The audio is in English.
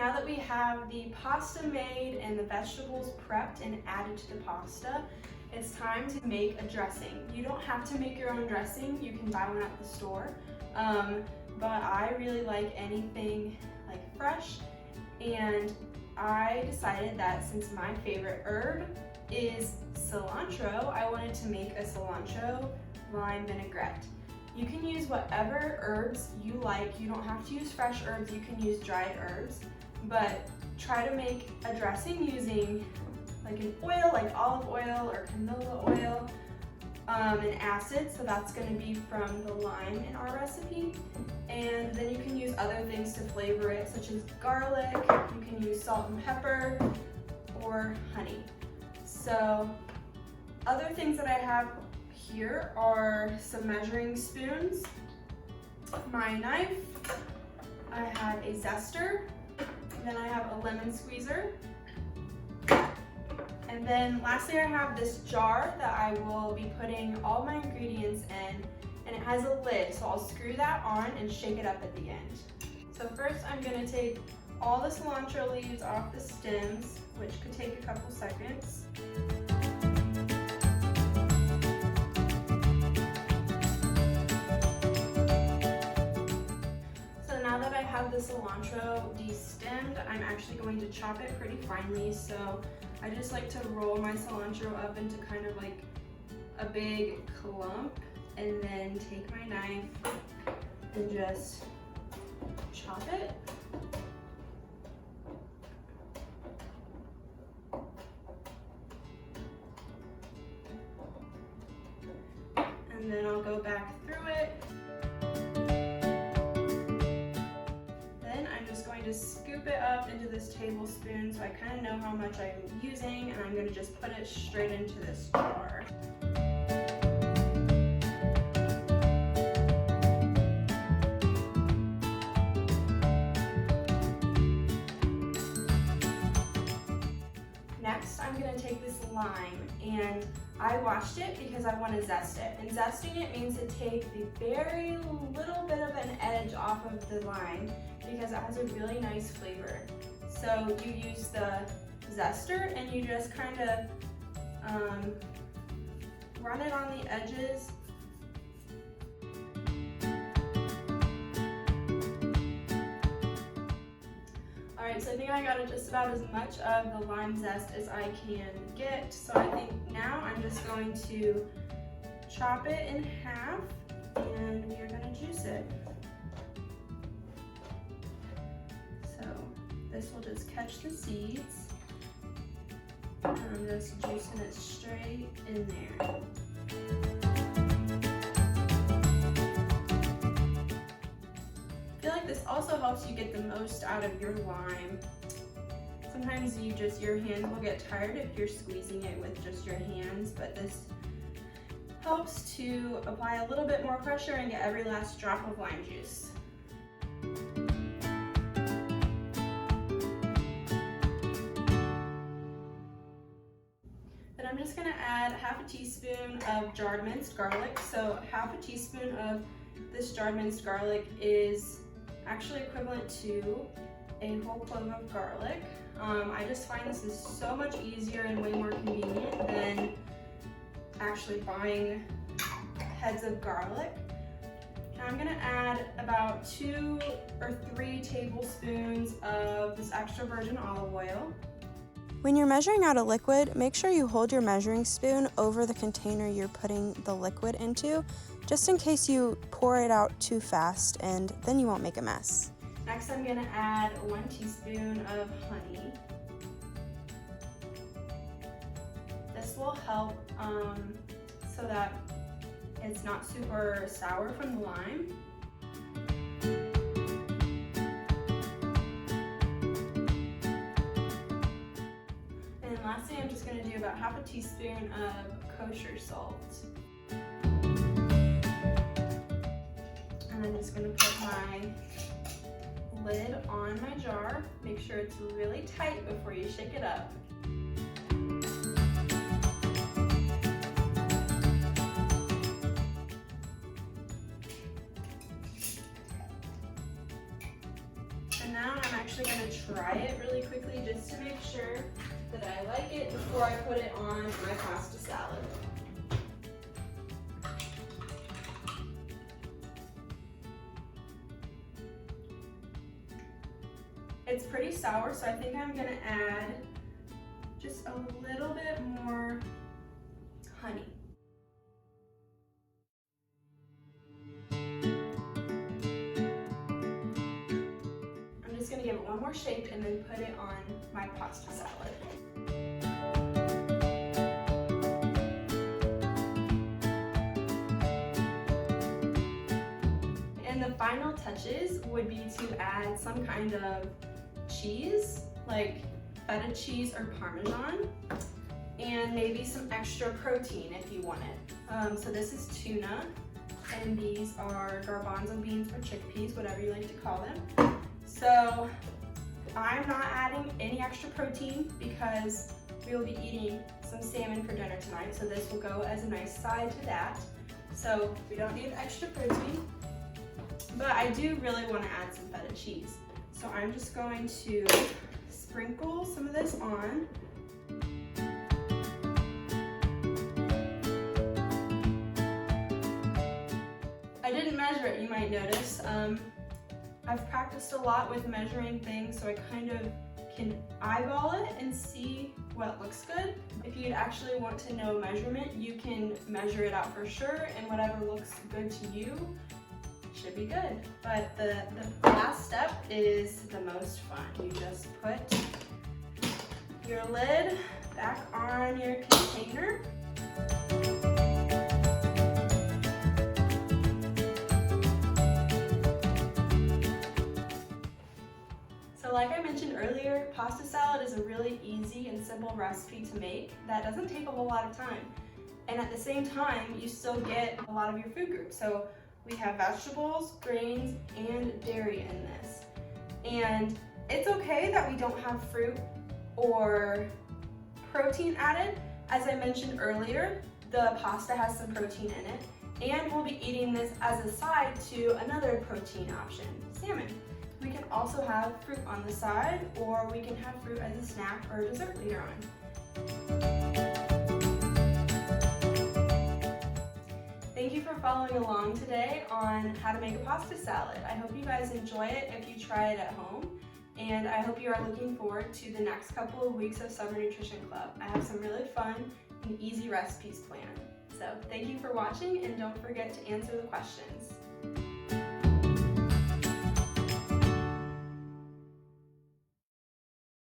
Now that we have the pasta made and the vegetables prepped and added to the pasta, it's time to make a dressing. You don't have to make your own dressing. You can buy one at the store. But I really like anything like fresh, and I decided that since my favorite herb is cilantro, I wanted to make a cilantro lime vinaigrette. You can use whatever herbs you like. You don't have to use fresh herbs, you can use dried herbs, but try to make a dressing using like an oil, like olive oil or canola oil, and acid, so that's going to be from the lime in our recipe. And then you can use other things to flavor it, such as garlic, you can use salt and pepper, or honey. So other things that I have here are some measuring spoons, my knife, I have a zester, then I have a lemon squeezer, and then lastly I have this jar that I will be putting all my ingredients in, and it has a lid, so I'll screw that on and shake it up at the end. So first I'm going to take all the cilantro leaves off the stems, which could take a couple seconds. So now that I have the cilantro destemmed, I'm actually going to chop it pretty finely. So I just like to roll my cilantro up into kind of like a big clump, and then take my knife and just chop it. And then I'll go back through it. Then I'm just going to scoop it up into this tablespoon so I kind of know how much I'm using, and I'm going to just put it straight into this jar. Next, I'm going to take this lime, and I washed it because I want to zest it. And zesting it means to take the very little bit of an edge off of the lime because it has a really nice flavor. So you use the zester and you just kind of run it on the edges. Alright, so I think I got just about as much of the lime zest as I can get. So I think now I'm just going to chop it in half, and we are going to juice it. So this will just catch the seeds, and I'm just juicing it straight in there. I feel like this also helps you get the most out of your lime. Sometimes your hands will get tired if you're squeezing it with just your hands, but this helps to apply a little bit more pressure and get every last drop of lime juice. Then I'm just going to add half a teaspoon of jarred minced garlic. So half a teaspoon of this jarred minced garlic is actually equivalent to a whole clove of garlic. I just find this is so much easier and way more convenient than actually buying heads of garlic. Now I'm gonna add about 2 or 3 tablespoons of this extra virgin olive oil. When you're measuring out a liquid, make sure you hold your measuring spoon over the container you're putting the liquid into, just in case you pour it out too fast, and then you won't make a mess. Next, I'm going to add 1 teaspoon of honey. This will help so that it's not super sour from the lime. And lastly, I'm just going to do about half a teaspoon of kosher salt. And I'm just going to put my lid on my jar. Make sure it's really tight before you shake it up. And now I'm actually going to try it really quickly just to make sure that I like it before I put it on my pasta salad. It's pretty sour, so I think I'm gonna add just a little bit more honey. I'm just gonna give it one more shake and then put it on my pasta salad. And the final touches would be to add some kind of cheese, like feta cheese or Parmesan, and maybe some extra protein if you want it. So this is tuna, and these are garbanzo beans or chickpeas, whatever you like to call them. So I'm not adding any extra protein because we will be eating some salmon for dinner tonight, so this will go as a nice side to that. So we don't need extra protein, but I do really want to add some feta cheese. So I'm just going to sprinkle some of this on. I didn't measure it, you might notice. I've practiced a lot with measuring things, so I kind of can eyeball it and see what looks good. If you'd actually want to know measurement, you can measure it out for sure, and whatever looks good to you should be good. But the last step is the most fun. You just put your lid back on your container. So like I mentioned earlier, pasta salad is a really easy and simple recipe to make that doesn't take a whole lot of time. And at the same time, you still get a lot of your food groups. So we have vegetables, grains, and dairy in this. And it's okay that we don't have fruit or protein added. As I mentioned earlier, the pasta has some protein in it, and we'll be eating this as a side to another protein option, salmon. We can also have fruit on the side, or we can have fruit as a snack or dessert later on. Thank you for following along today on how to make a pasta salad. I hope you guys enjoy it if you try it at home, and I hope you are looking forward to the next couple of weeks of Summer Nutrition Club. I have some really fun and easy recipes planned. So thank you for watching, and don't forget to answer the questions.